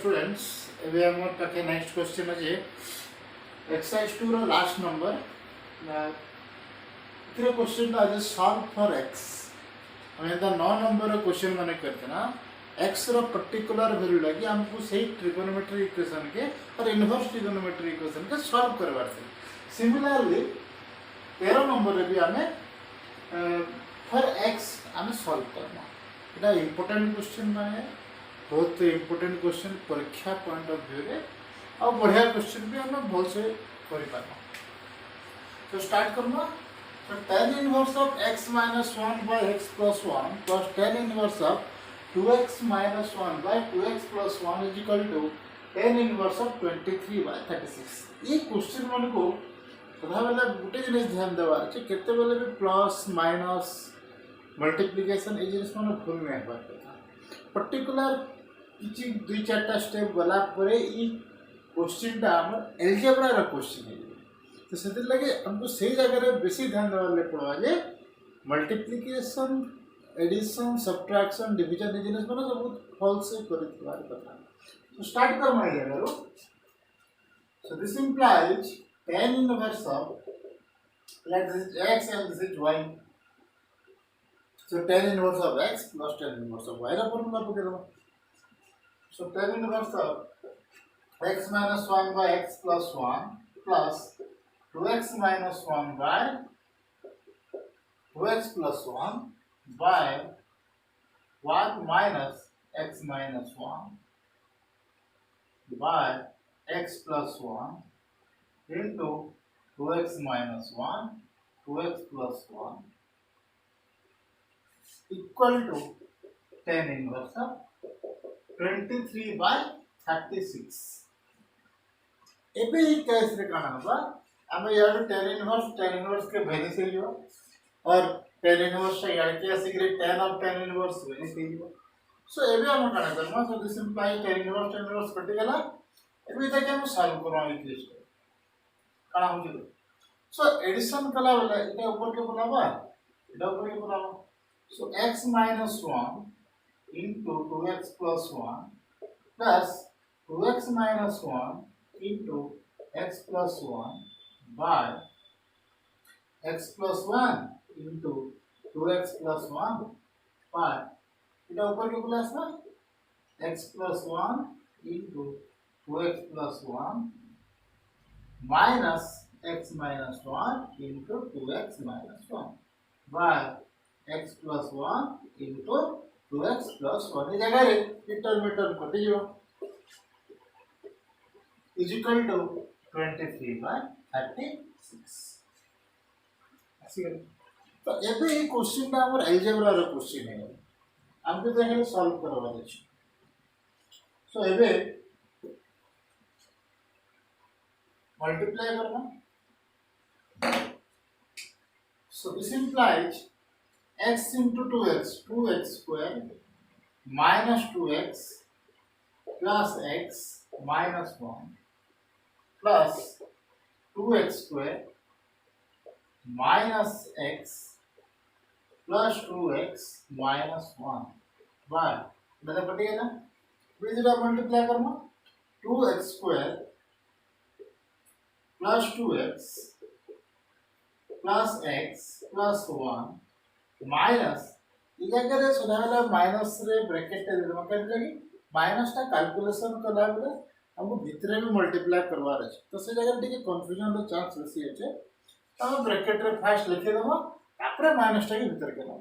Students एबे हमर पाखे नेक्स्ट क्वेश्चन अछि एक्सरसाइज 2 रो लास्ट नंबर इतरे क्वेश्चन आज सॉल्व फॉर x हम एंदा 9 नंबर रो क्वेश्चन माने करते ना x रो पर्टिकुलर वैल्यू लगी हमको सही ट्रिगोनोमेट्री इक्वेशन के और इनवर्स ट्रिगोनोमेट्री इक्वेशन के सॉल्व करवार थे सिमिलरली 13 नंबर रे भी हमें फॉर x हमें सॉल्व करना एटा इंपोर्टेंट क्वेश्चन माने बहुत इंपोर्टेंट क्वेश्चन परीक्षा पॉइंट ऑफ व्यू रे और बढ़िया क्वेश्चन भी हमें बहुत से कर पाना तो स्टार्ट करना तो tan inverse of x minus 1 by x plus 1 plus tan inverse of 2x minus 1 by 2x plus 1 is equal to tan inverse of 23 by 36 ये क्वेश्चन मन को सदा बेला गुटे जिनिस ध्यान देवार छै केते बेले भी प्लस माइनस मल्टीप्लिकेशन ए जिनिस मन भूल नै हेबार କଥା पर्टिकुलर किछि दुई चारटा स्टेप गला परे ई क्वेश्चन टा हमर एल्जेब्रा रा क्वेश्चन है तो सेति लगे हमको सही जगह रे बेसी ध्यान देवा ले पड़वा जे मल्टीप्लिकेशन एडिशन सब्ट्रैक्शन डिवीजन ए जिनिस मन सब फॉल्स से करथिबार କଥା तो स्टार्ट कर माय जगह रो so this implies tan inverse of like this is x and this is y so tan inverse of x plus tan inverse of y रा फॉर्मूला पके दो so tan inverse of x minus 1 by x plus 1 plus 2x minus 1 by 2x plus 1 by 1 minus x minus 1 by x plus 1 into 2x minus 1 2x plus 1 equal to tan inverse of 23 by 36 एबे ही case रे काना बा हमें यार tan inverse के value से लियो और tan inverse से यार के सिग्रे tan of tan inverse value से लियो सो एबे हम काना करना so this imply tan inverse कटि गेला एबे इता के हम सॉल्व करो इक्वेशन काना हो जे सो एडिशन कला वाला इता ऊपर के बोलावा इता ऊपर के बोलावा सो x minus 1 into 2x plus 1 plus 2x minus 1 into x plus 1 by x plus 1 into 2x plus 1 by इटा ऊपर के प्लस ना x plus 1 into 2x plus 1 minus x minus 1 into 2x minus 1 by x plus 1 into 2x plus 1 इस जगह रे determinant कटि जो is equal to 23 by 36 तो एबे ये क्वेश्चन ना हमर अलजेब्रा रो क्वेश्चन है हमके तो हेले सॉल्व करवा दे छी सो एबे मल्टीप्लाई करना so this implies x into 2x square minus 2x plus x minus 1 plus 2x square minus x plus 2x minus 1 by इधर कटिए ना बीच में मल्टीप्लाई करना 2x square plus 2x plus x plus 1 minus इधर करे सुनावला minus रे bracket दे दे मतलब लगी माइनस टा कैलकुलेशन कला बेले हमको भीतर में मल्टीप्लाई करवा रहे तो से जगह टिके कंफ्यूजन रो चांस बेसी है हम ब्रैकेट रे फर्स्ट लिखे देबो तापर माइनस टा के भीतर के देबो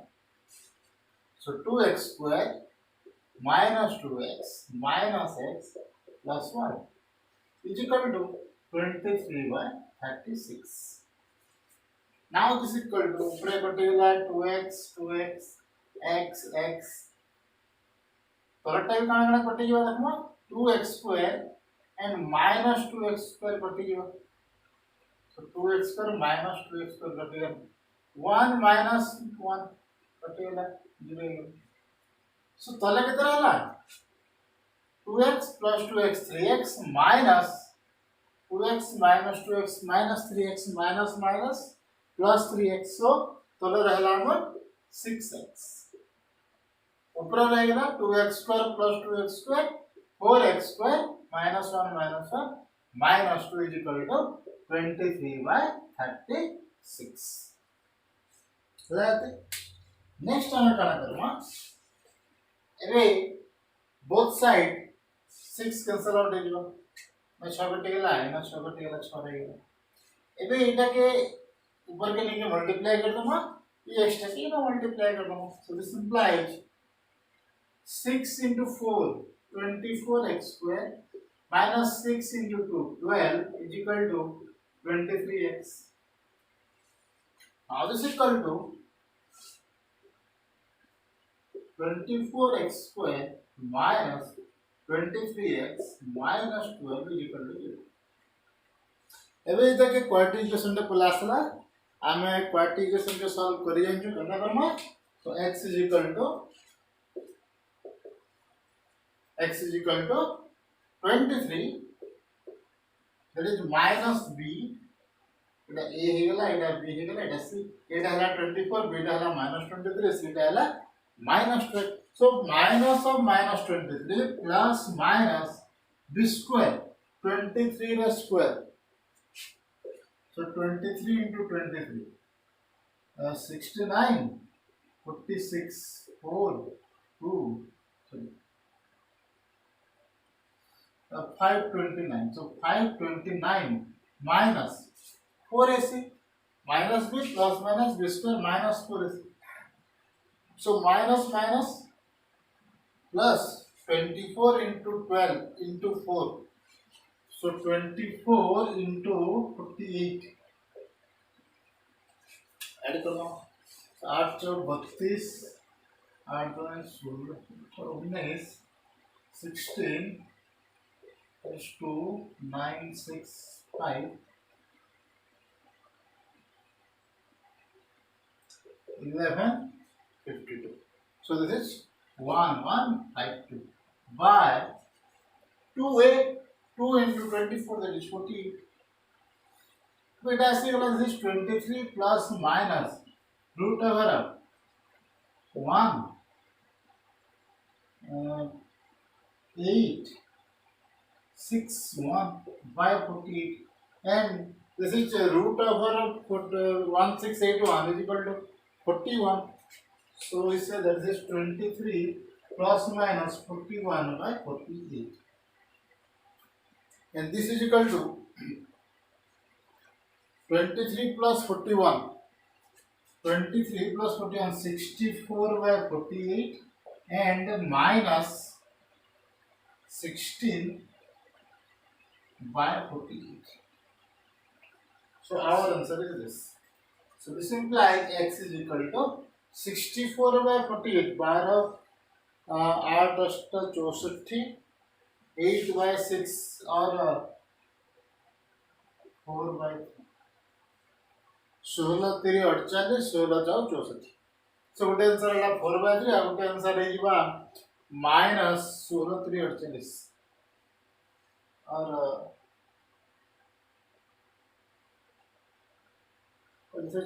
सो 2x square minus 2x minus x plus 1 is equal to 23 by 36 now this is equal to ऊपर कटेगा 2x x x थोड़ा टाइम काना कटेगा देखो 2x square and minus 2x square कटेगा so 2x square minus 2x square कटेगा 1 minus 1 कटेगा 0 so तले कितना होला 2x plus 2x 3x minus 2x minus 2x minus 3x minus minus plus 3x सो तले रहला हमर 6x ऊपर रहेगा 2x square plus 2x square 4x square minus 1 minus 2 is equal to 23/36 next हम काना करवा एबे बोथ साइड 6 कैंसिल आउट हो जिवो मैं 6 कटे गेला है ना 6 कटे गेला 6 रह गेला एबे एटा के ऊपर के लेके मल्टीप्लाई कर दो ना ये एक्स्ट्रा के ना मल्टीप्लाई कर दो सो this implies 6 into 4 24x square minus 6 into 2 12 is equal to 23x now this is equal to 24x square minus 23x minus 12 is equal to 0 एबे इता के क्वाड्रेटिक इक्वेशन रे पला आसला आमे क्वाड्रेटिक इक्वेशन के सॉल्व करि जानछु केना करमा तो x is equal to 23 that is minus b Etah a हे गेला एटा b हे गेला एटा c एटा हला 24 b हला minus 23 c हला minus 12 so minus of minus 23 plus minus b square 23 the square so 23 into 23 69 46 4 2 sorry 529 so 529 minus 4ac minus b plus minus b square minus 4ac so minus minus plus 24 into 12 into 4 so 24 into 48 add करो 8 32 8 16 19 16 is 2 9 6 5 11 52 so this is 1152 by 2a 2 into 24 that is 48 so it has this is 23 plus minus root over 1 8 6 1 5 48 and this is root over 1681 is equal to 41 so we say that this is 23 plus minus 41 by 48 and this is equal to 23 plus 41 23 plus 41 64 by 48 and minus 16 by 48 so our answer is this so this implies x is equal to 64 by 48 12 8 8 64 8 by 6 और 4 by 16 3 48 16 जाओ 64 सो गोटे answer है 4 by 3 आ गोटे answer है जीवा minus 16 3 48 और कैसे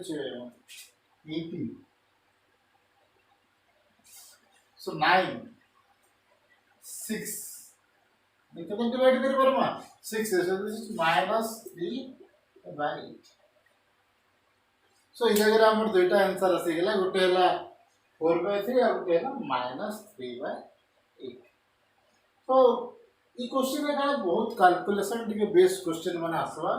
18 so 9 6 देखो तो डिवाइड कर परमा 6 so this is minus 3 by 8 so इधर अगर हमर दुईटा आंसर आसी गेला गोटे हला 4 by 3 और गोटे हला minus 3 by 8 so E question रे काला बहुत कैलकुलेशन टिके बेस क्वेश्चन माने आसवा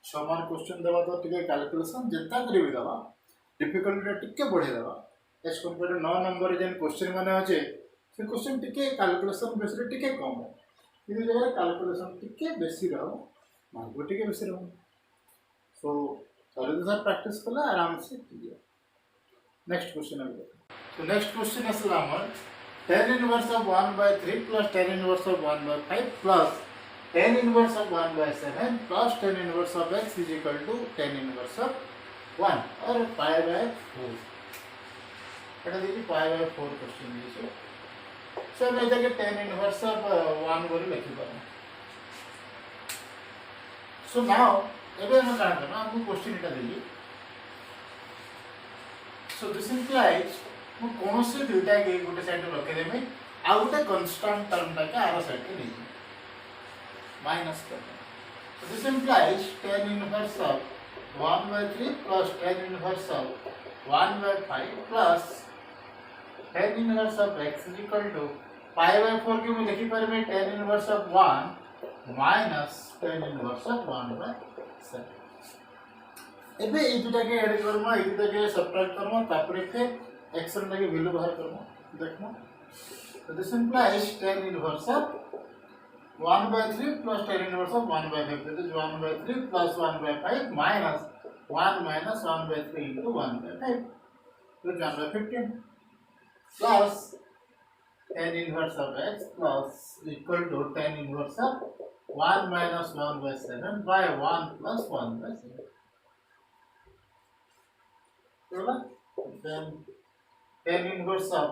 6 मार्क क्वेश्चन देबा तो टिके कैलकुलेशन जेता करिवि दबा डिफिकल्टी टिके बढ़े दबा एज कंपेयर टू 9 नंबर जेन क्वेश्चन माने होचे से क्वेश्चन टिके कैलकुलेशन बेस रे टिके कम है किनि जगह कैलकुलेशन टिके बेसी रहो मार्क टिके बेसी रहो सो थोड़े दिन प्रैक्टिस कला आराम से क्लियर नेक्स्ट क्वेश्चन है तो नेक्स्ट क्वेश्चन असला हमर tan inverse of 1 by 3 plus tan inverse of 1 by 5 plus tan inverse of 1 by 7 plus tan inverse of x is equal to tan inverse of 1 or pi by 4 এটা দেখি pi by 4 question দিয়েছে so আমি এটাকে tan inverse of 1 করে লিখি পাবো so now এবে আমরা কাজ করব আমি क्वेश्चन এটা দিই So this implies ମୁଁ କୌଣସି ଦୁଇଟା କେ ଗୋଟେ ସାଇଡ୍ ରେ ରଖିଦେବି ଆଉ ଗୋଟେ କନଷ୍ଟାଣ୍ଟ ଟର୍ମ ଟାକେ ଆର ସାଇଡ୍ ରେ ନେଇଯିବି माइनस कर दें. So this implies tan inverse of 1 by 3 plus tan inverse of 1 by 5 plus tan inverse of x is equal to pi by 4 के मैं लिखी पर मैं tan inverse of 1 minus tan inverse of 1 by 7. एबे ए दुटा के ऐड करमा ए दुटा के सब्ट्रैक्ट करमा तापर फिर x रे के वैल्यू बाहर करमा देखना. So this implies tan inverse of 1 by 3 plus tan inverse of 1 by 5. That is 1 by 3 plus 1 by 5 minus 1 minus 1 by 3 into 1 by 5. So 1 by 15 plus tan inverse of x plus equal to tan inverse of 1 minus 1 by 7 by 1 plus 1 by 7. Then tan inverse of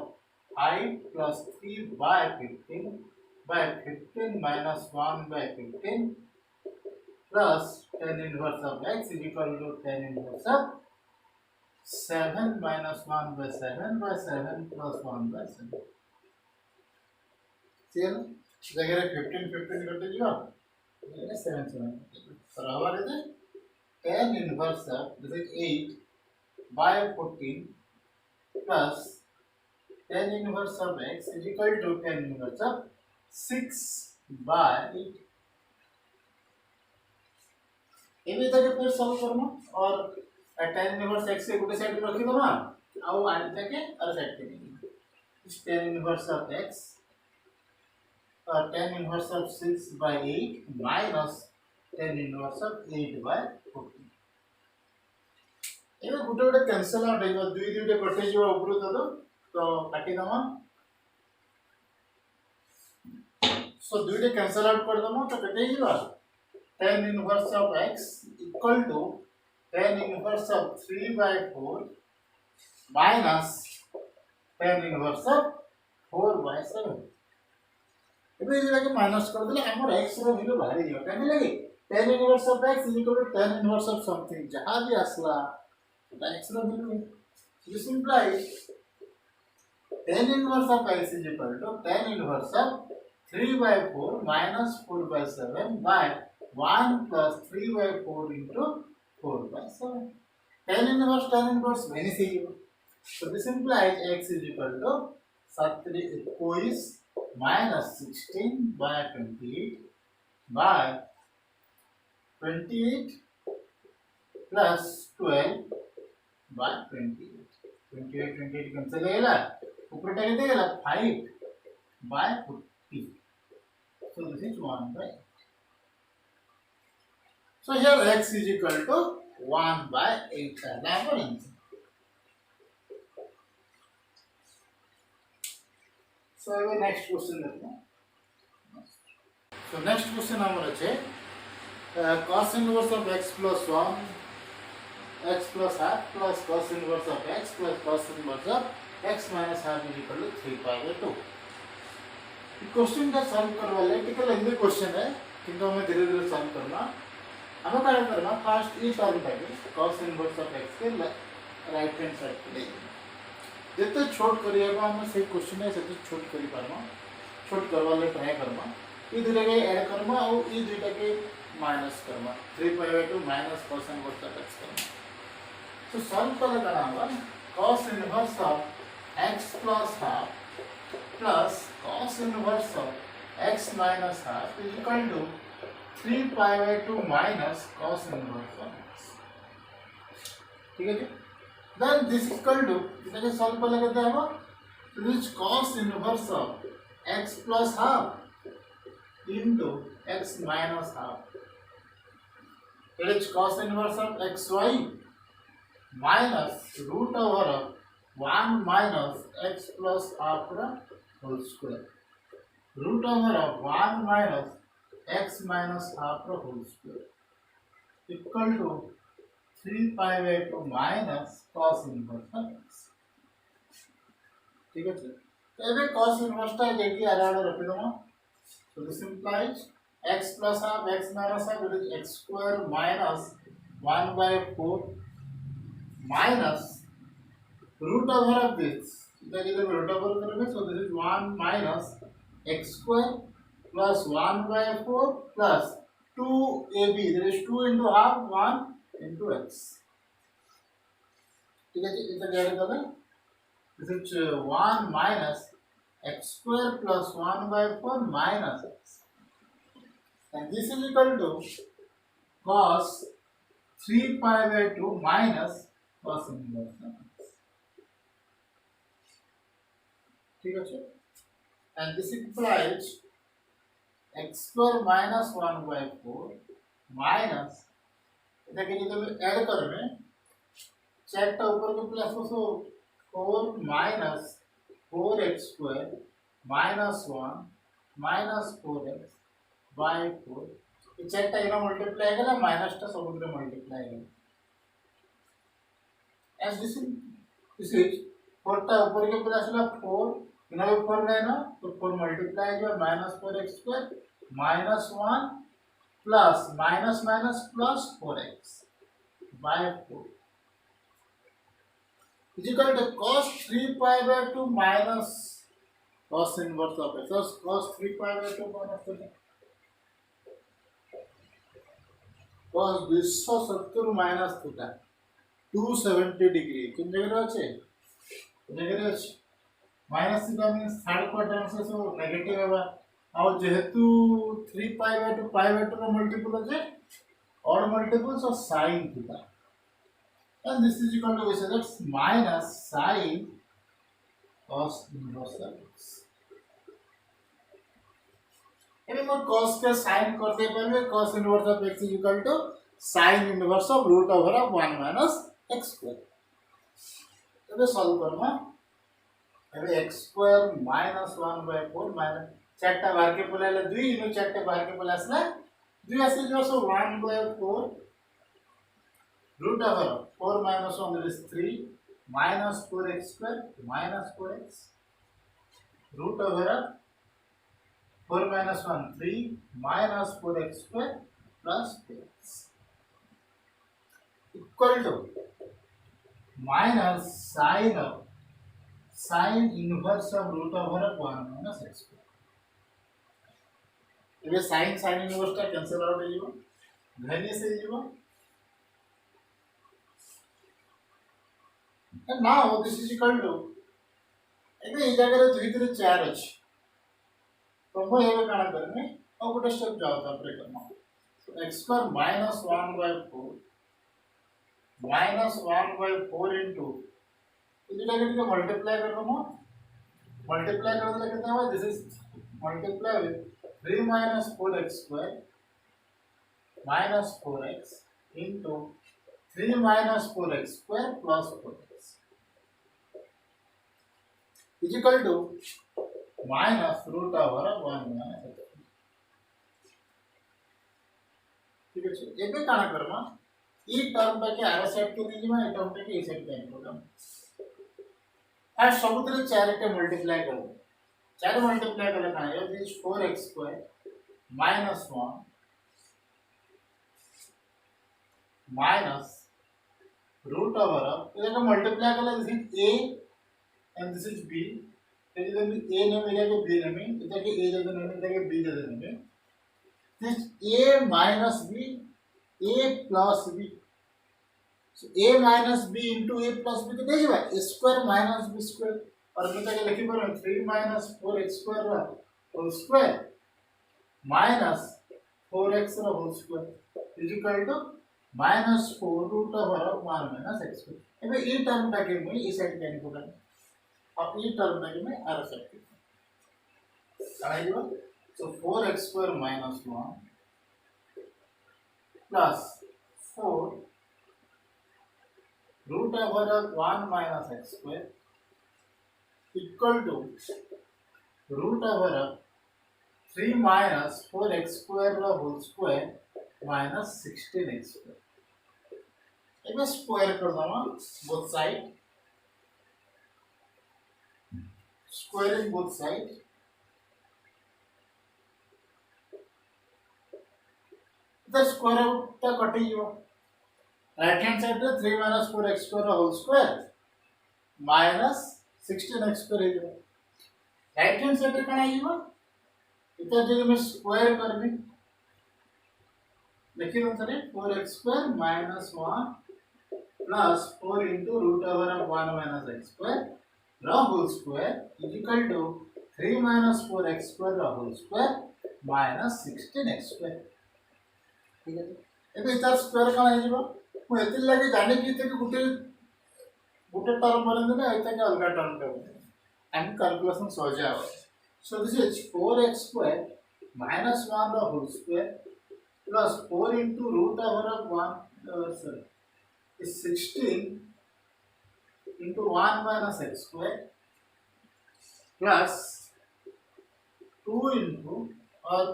5 plus 3 by 15 by 15 minus 1 by 15 plus tan inverse of x is equal to tan inverse of 7 minus 1 by 7 by 7 plus 1 by 7. See ना जगह 15 15 कटे जो जगह 7 7 बराबर है tan inverse of this is 8 by 14 plus tan inverse of x is equal to tan inverse of 6 by 8. एबे तक फिर सॉल्व करना और tan इनवर्स x के गुटे साइड रखी दमा आउ आन तक अर साइड के इस tan इनवर्स ऑफ x और tan inverse of 6 by 8 minus tan inverse of 8 by 14. एबे गुटे गुटे कैंसिल आउट हेबो दुई दुईटे कटे जो ऊपर तो काटी दमा. So दुईटे कैंसिल आउट कर दमो तो कटे जीवा tan inverse of x equal to tan inverse of 3 by 4 minus tan inverse of 4 by 7. एबे जे लागे माइनस कर देले हमर x रो वैल्यू बाहर जीवा काहे लागे tan inverse of x is equal to tan inverse of something जहां भी असला तो x रो value this implies tan inverse of x is equal to tan inverse of 3 by 4 minus 4 by 7 by 1 plus 3 by 4 into 4 by 7. Tan inverse vanish here. So this implies x is equal to 21 minus 16 by 28 by 28 plus 12 by 28. 28 cancel होगा. ऊपर क्या कहते हैं 5 by 40. So this is 1 by 8. So here x is equal to 1 by 8 है ना answer. So next question देखते हैं. So next question हमारा है cos inverse of x plus 1 x plus half plus cos inverse of x plus cos inverse of x minus half is equal to 3 pi by 2. Question का solve करवा ले टिक lengthy question है किंतु हमें धीरे धीरे सॉल्व करना. हमें क्या करना first E term type cos inverse of x के राइट हैंड साइड पे ले जेते छोट करिएगा हम से क्वेश्चन है से छोट करी पारमा छोट करवा ले ट्राई करमा ई दुटा के ऐड करमा और ई दुटा के minus Karma 3 pi by 2 minus cos inverse of x Karma. तो सॉल्व कर करना होगा cos inverse of x plus half plus cos inverse of x minus half is equal to 3 pi by 2 minus cos inverse of x. ठीक है जी. Then this is equal to इसे solve कर लेते हैं हम. This is cos inverse of x plus half into x minus half. It is cos inverse of xy minus root over of 1 minus x plus half whole square. Root over of 1 minus x minus half whole square equal to 3 pi by 2 minus cos inverse of x. ठीक है sir. तो ये cos inverse टा लेके आराम रख दो. So this implies x plus half x minus half it is x square minus 1 by 4 minus root over of this. That is the root over करेंगे, so this is 1 minus x square plus 1 by 4 plus 2ab. There is 2 into half, 1 into x. ठीक है जी, इतना क्या करें? This is 1 minus x square plus 1 by 4 minus x. And this is equal to cos 3 pi by 2 minus cos inverse. ठीक है, and this implies x square minus 1 by 4 minus इधर के लिए तो ऐड कर रहे हैं, चेक टा ऊपर के प्लस को 4 minus 4x square minus 1 minus 4x by 4 ये चेक टा इना मल्टीप्लाई करेगा माइनस टा सब इधर मल्टीप्लाई करेगा, as this is 4 टा ऊपर के प्लस ला 4 इना ऊपर गए ना तो 4 मल्टीप्लाई जो minus 4x square minus 1 plus minus minus plus 4x by 4 is equal to cos 3 pi by 2 minus cos inverse of x. So cos 3 pi by 2 minus cos 270 minus theta 270 degree किन जगह আছে जगह আছে minus theta means third quadrant से so negative है और जेहेतु 3 pi by 2 का मल्टीपल है और multiples of sin theta and this is equal to we say that's minus sin cos inverse of x. एबे mo cos के sin करते पहले cos inverse of x is equal to sin inverse of root over of 1 minus x square. एबे solve करना एबे x square minus 1 by 4 minus चारटा बाहर के बोलाले 2 इनो चारटा बाहर के बोलासला 2 ऐसे जो सो 1 by 4 root over 4 minus 1 that is 3 minus 4x square minus 4x root over 4 minus 1 3 minus 4x square plus 4x equal to minus sin inverse of root over 1 minus x square. ये sin inverse टा cancel out हो जाएगा, घनी से जाएगा. And now this is equal to ଏବେ ଏଇ ଜାଗାରେ 2 3 4 ଅଛି तो ମୁଁ ଏବେ କାଣା କରିମି ଆଉ ଗୋଟେ ସ୍ଟେପ ଯାଉ ତାପରେ କରମା x square minus 1 by 4 minus 1 by 4 into इधर आगे ଟିକେ मल्टीप्लाई करमो मल्टीप्लाई कर देले कितना होगा this is multiply with 3 minus 4x square minus 4x into 3 minus 4x square plus 4x is equal to minus root over 1 minus x. ठीक है, एबे काना करमा ई टर्म टा के आर साइड के दीजिमा ए टर्म टा के ई साइड के इनपुट आ सबुतरे 4 के मल्टीप्लाई कर दो 4 मल्टीप्लाई करले काना है this 4x square minus 1 minus root over इधर मल्टीप्लाई करले this is a and this is b इधर भी a ने मिला के b ने में इधर के a जगह ने इधर के b जगह ने this a minus b a plus b so a minus b into a plus b कितने जी भाई a square minus b square और मैं क्या लिखी पर 3 minus 4x square whole square minus 4x whole square is equal to minus 4 root over 1 minus x square. एबे ई term टा के मैं इस साइड के इनपुट और ई टर्म टा के मैं आर साइड के आइबो so 4x square minus 1 plus 4 root over 1 minus x square equal to root over 3 minus 4x square whole square minus 16x square. अब स्क्वायर कर दो both side squaring both side the square root टा कटि जो right hand side रे 3 minus 4x square whole square minus 16x square हो right hand side कौन आइबो इतना जब मैं स्क्वायर करबी लिखि दो थरे 4x square minus 1 plus 4 into root over of 1 minus x square the whole square is equal to 3 minus 4x square the whole square minus 16x square ठीक है ଏବେ ତାର ସ୍କ୍ୱାର କଣ ହେଇଯିବ ମୁଁ ଏତିକି ଲାଗି ଜାଣି କି ଗୋଟେ ଗୋଟେ ଟର୍ମ ବନେଇ ଦେଲେ ଏଇଟାকে ଅଲଗା ଟର୍ମ ଦେବ ଆମେ କ୍ୟାଲକୁଲେସନ ସହଜ ହେବ so this is 4x square minus 1 the whole square plus 4 into root over of 1 sorry is 16 into 1 minus x square plus 2 into or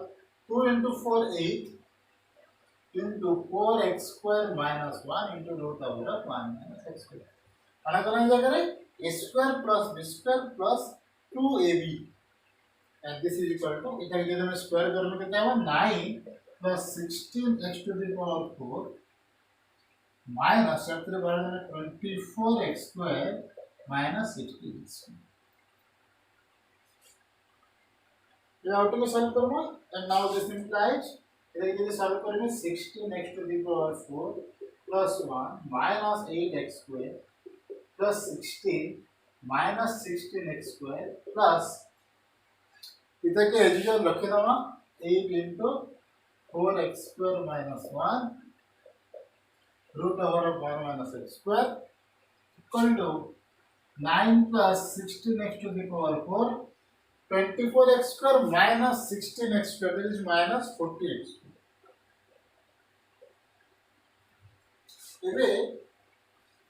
2 into 4 8 into 4x square minus 1 into root over of 1 minus x square ana kona jagare a square plus b square plus 2ab and this is equal to ita ke jab square karne kete haba 9 plus 16x to the power 4 minus 24x square minus 16x ये out में solve करूंगा and now this implies इधर के लिए solve करेंगे 16x to the power 4 plus 1 minus 8x square plus 16 minus 16x square plus इधर के एजुअल रखे दवा 8 into 4x square minus 1 root over of 1 minus x square equal to 9 plus 16x to the power 4 24x square minus 16x square that is minus 40x ଏବେ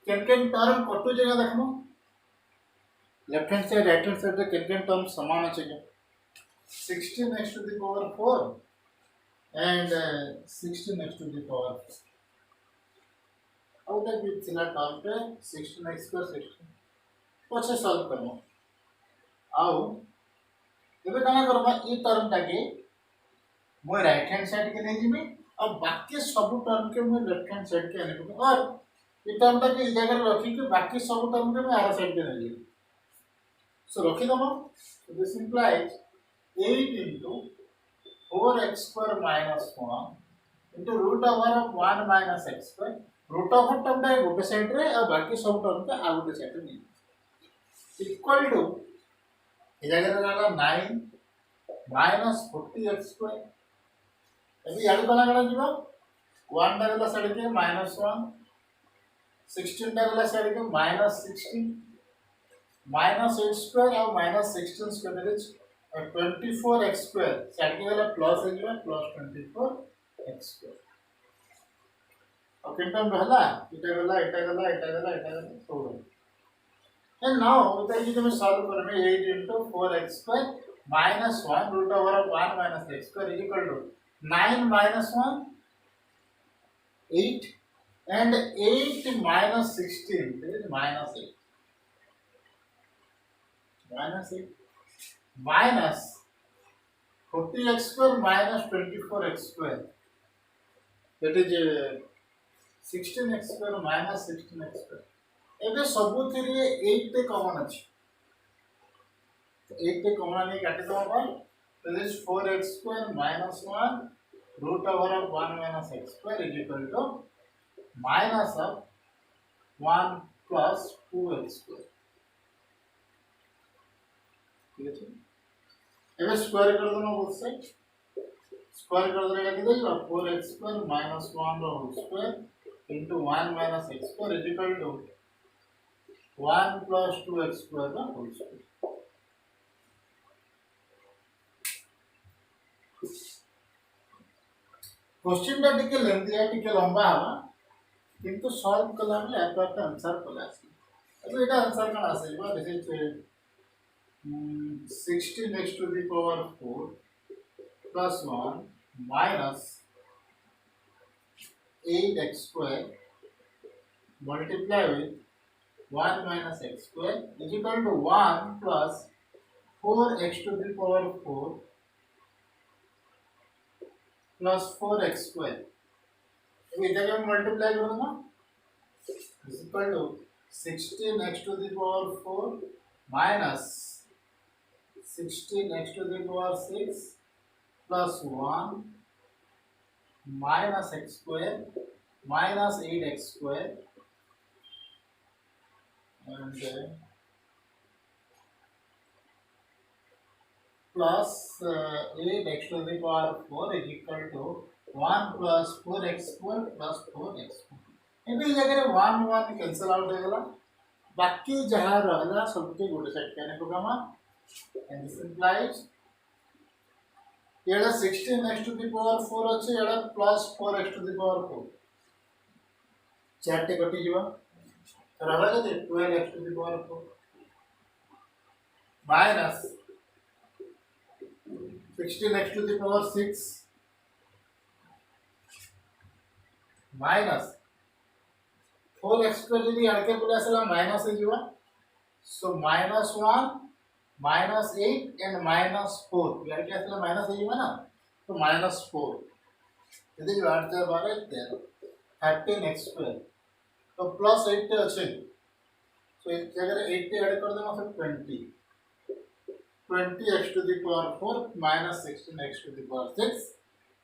କେन term कटु जगह देखमो left hand side right hand side केन term समान अछि 16x to the power 4 and 16x to the power 4 out of इतना term पे 16x square 16 पछे सॉल्व करमो आउ एबे काना करबा ई टर्म टाके मैं राइट हैंड साइड के ले जिमे और बाकी सब टर्म के मैं लेफ्ट हैंड साइड के आने को और ये टर्म टाके इस जगह रखी के बाकी सब टर्म के मैं आर साइड के ले ली सो रखी दमो so this implies 8 into 4x square minus 1 into root over of 1 minus x square root over term टा गोटे साइड रे और बाकी सब टर्म के आ गोटे साइड रे नहीं इक्वल टू ये जगह रहला 9 minus 40x square अभी याद कला कला जीवा 1 टा गला साइड के minus 1 16 टा गला साइड के minus 16 minus 8 square और minus 16 square that is 24x square side के गला प्लस है जीवा plus 24x square और किन टर्म रहला इटा गला so and now इधर की जब सॉल्व करने 8 into 4x square minus 1 root over of 1 minus x square is equal to 9 minus 1 8 and 8 minus 16 that is minus 8 minus 40x square minus 24x square that is 16x square minus 16x square एबे सबुथि रे 8 ते common अछि 8 ते common नहीं काटे तो अपन that is 4x square minus 1 root over of 1 minus x square is equal to minus of 1 plus 2x square ठीक है एबे स्क्वायर कर दो बोथ साइड स्क्वायर कर देले लिख दे 4x square minus 1 row whole square into 1 minus x square is equal to 1 plus 2x square the whole square question टा टिके लेंथी है टिके लंबा हवा किंतु सॉल्व कला में एटा आंसर पला छि तो एटा आंसर कना आसेबा this is 16x to the power 4 plus 1 minus 8x square multiply with 1 minus x square is equal to 1 plus 4x to the power 4 plus 4x square. अब इधर हम मल्टीप्लाई कर दूंगा is equal to 16x to the power 4 minus 16x to the power 6 plus 1 minus x square minus 8x square and plus 8x to the power 4 is equal to 1 plus 4x square plus 4x square. ये जगह 1 1 cancel out हो गया बाकी जहाँ रहला सबके गोटे side करने को कमा and this implies येड़ा 16x to the power 4 अच्छे येड़ा plus 4x to the power 4 चार्टे कटी जीवा तो रहला के 12x to the power 4 minus 16x to the power 6 minus 4x square यदि आके बोले असला माइनस है जीवा so minus 1 minus 8 and minus 4 यार क्या असला माइनस है जीवा ना तो minus 4 यदि जो आठ है 12 13 13x square तो plus 8 पे अच्छे so इस जगह 8 पे ऐड कर देना फिर 20x to the power 4 minus 16x to the power 6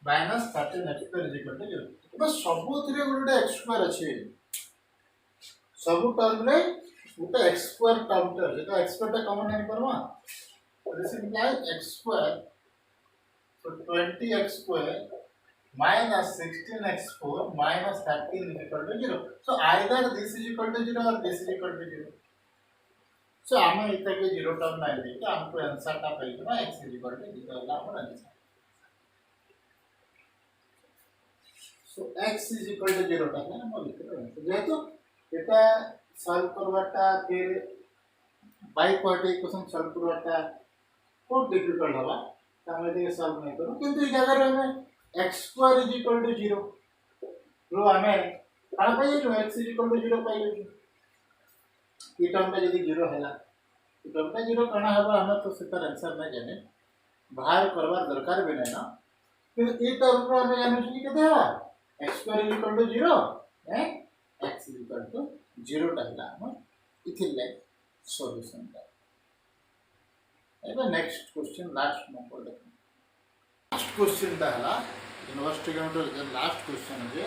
minus 13x square is equal to 0 बस सबो थ्री गोटे x square अच्छे सब टर्म रे गोटे x square टर्म टे जेटा x square टा कॉमन नहीं करवा this implies x square so 20x square minus 16x4 minus 13 is equal to 0 so either this is equal to 0 or this is equal to 0 so आमे इतना के 0 term नहीं दे तो हमको आंसर टा पाई ना x is equal to 0 वाला हमर answer so x is equal to 0 टा हम लिख रहे हैं जेहेतु एटा सॉल्व करवाटा फिर बाय पार्ट इक्वेशन सॉल्व करवाटा बहुत डिफिकल्ट होगा तो हम ये सॉल्व नहीं करूं किंतु इस जगह रे हमें x² = 0 रो हमें कहां पाइए जो x = 0 पाइए ई टर्म पे यदि 0 हैला ई टर्म पे 0 कना हबा हमें तो सितर आंसर नहीं जाने बाहर करवा दरकार भी नहीं ना फिर ई टर्म पे हमें जाने चाहिए केते है x² = 0 है x = 0 टाइला हम इथिल लाइक सॉल्यूशन का एबे नेक्स्ट क्वेश्चन लास्ट नंबर देखो लास्ट क्वेश्चन ता हला यूनिवर्सिटी के लास्ट क्वेश्चन है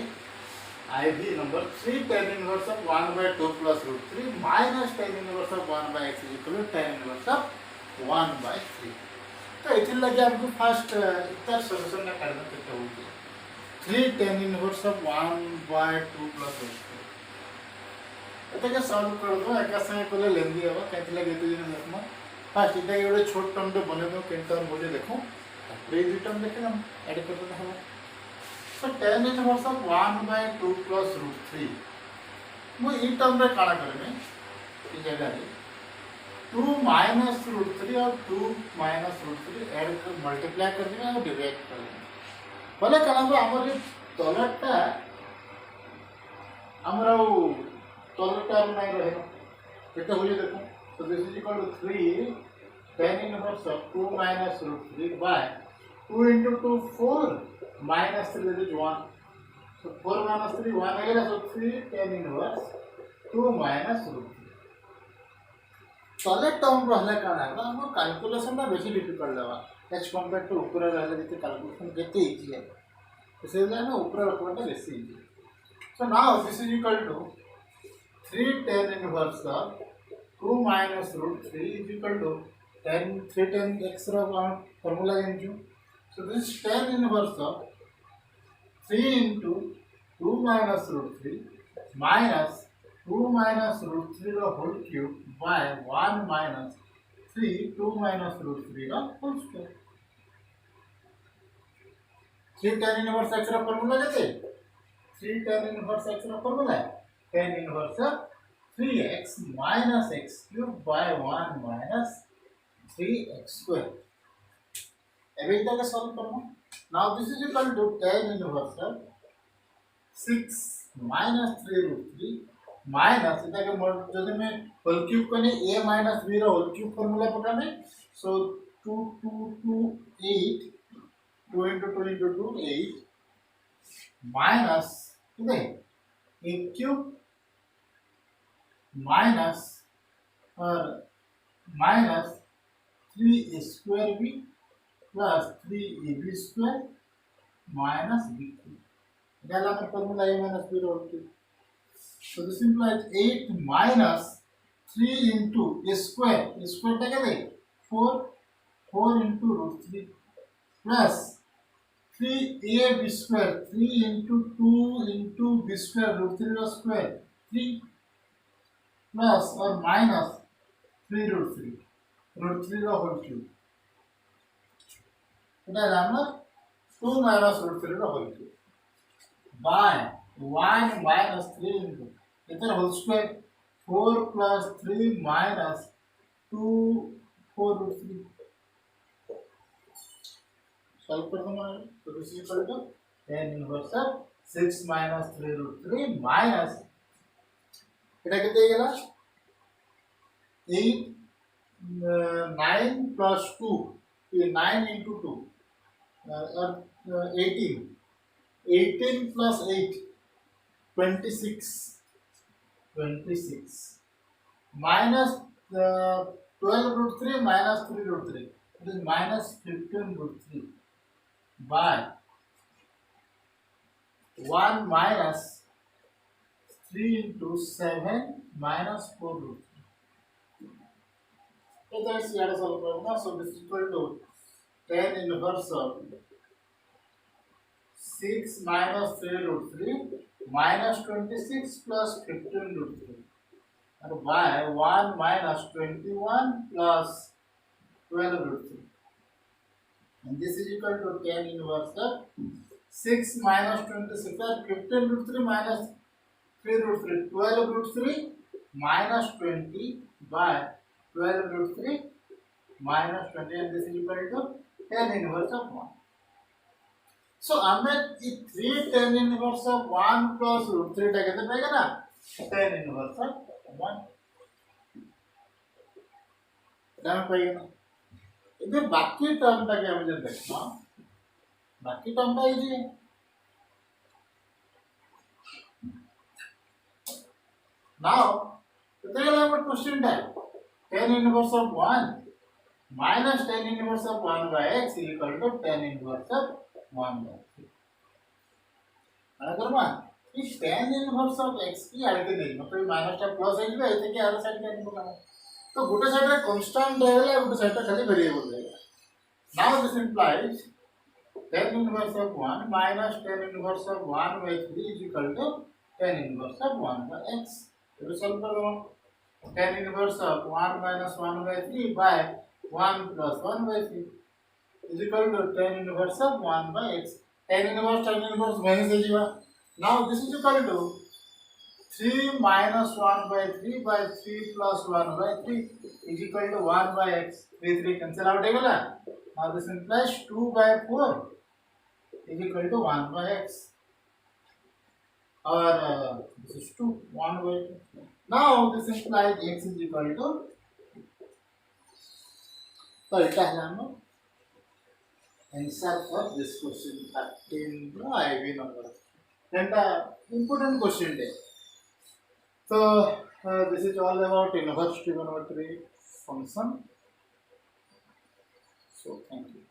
IV number 3 tan inverse of 1 by 2 plus root 3 minus tan inverse of 1 by x is equal to tan inverse of 1 by 3 तो ethyl लगे हमको first इतना solution ना करना तो होगी 3 tan inverse of 1 by 2 plus root 3 Etah solve कर दो एका संगे कोले लेंदी है कैसे लगे तो दिन देखो फर्स्ट इटा के बड़े छोट टर्म पे बने दो किन टर्म बोले देखो प्री टर्म देखे हम ऐड कर दो हम so tan inverse of 1 by 2 plus root 3 मु ई टर्म रे काना करबे ई जगह रे 2 minus root 3 और 2 minus root 3 ऐड कर मल्टीप्लाई कर देबे और डिवाइड कर देबे बोले काना को हमर तलटा हमरा तलटा नहीं रहे केते होई देखो so this is equal to 3 tan inverse of 2 minus root 3 by 2 into 2 4 minus 3 that is 1 so 4 minus 3 1 again so 3 tan inverse 2 minus root 3 तले टर्म रहले काना है हम कैलकुलेशन ता बेसी डिफिकल्ट लगा एच कंपेयर टू ऊपर रहले जते कैलकुलेशन केते इजी है इसलिए ना ऊपर रखवाटा बेसी easy so now this is equal to 3 tan inverse of 2 minus root 3 is equal to 10 3 tan x रो formula into so this is tan inverse of 3 into 2 minus root 3 minus 2 minus root 3 रो whole cube by 1 minus 3 2 minus root 3 रो whole square 3 tan inverse x रो formula केते 3 tan inverse x रो formula tan inverse of 3x minus x cubed by 1 minus 3x square. अभी तक का solve करना. Now this is equal to tan inverse of 6 minus 3 root 3 minus इधर के mode जैसे में whole cube करने a minus b रो whole cube फॉर्मूला पकाने so 2 2 2 8 2 into 2 into 2 8 minus इधर a cube minus or minus 3 square b plus 3ab square minus b3. Then our formula a minus b whole cube. So this implies 8 minus 3 into a square. A square take away 4 into root 3 plus 3ab square 3 into 2 into b square root 3 the square 3 plus or minus 3 root 3 the whole cube. এটা আমরা 2 minus root 3 the whole cube by 1 minus 3 into इधर whole square 4 plus 3 minus 2 4 root 3 solve कर दो हमारे तो this is equal to tan inverse of 6 minus 3 root 3 minus এটা কেটে গেল 8 9 plus 2 9 into 2 or 18 plus 8 26 minus 12 root 3 minus 3 root 3 it is minus 15 root 3 by 1 minus 3 into 7 minus 4 root 3. So that's the other solve. So this is equal to tan inverse of 6 minus 3 root 3 minus 26 plus 15 root 3 and by 1 minus 21 plus 12 root 3 and this is equal to tan inverse of 6 minus 26 or 15 root 3 minus 3 root 3 12 root 3 minus 20 by 12 root 3 minus 20 and this is equal to tan inverse of 1. So हमें ये 3 tan inverse of 1 plus root 3 टा कितना पाएगा ना tan inverse of 1 क्या पाएगा ना इधर बाकी टर्म टा क्या मुझे देखना बाकी टर्म टा इजी है now इधर क्या हमारे क्वेश्चन टा tan inverse of 1 minus tan inverse of 1 by x is equal to tan inverse of 1 by 3 अगर मान इस tan inverse of x की आगे नहीं मतलब माइनस टा प्लस x भी ऐसे कि हर साइड का इनको करना तो गोटे साइड रे कांस्टेंट रहेगा गोटे साइड टा खाली वेरिएबल रहेगा now this implies tan inverse of 1 minus tan inverse of 1 by 3 is equal to tan inverse of 1 by x तो सॉल्व कर दो tan inverse of 1 minus 1 by 3 by 1 plus 1 by 3 is equal to tan inverse of 1 by x. Tan inverse minus होगा. Now this is equal to 3 minus 1 by 3 by 3 plus 1 by 3 is equal to 1 by x. 3 cancel out होगा. Now this implies 2 by 4 is equal to 1 by x. Or this is 2 1 by 2. Now this implies x is equal to तो इतना है ना answer for this question 13 no IV number and the important question day so this is all about inverse trigonometry function so thank you.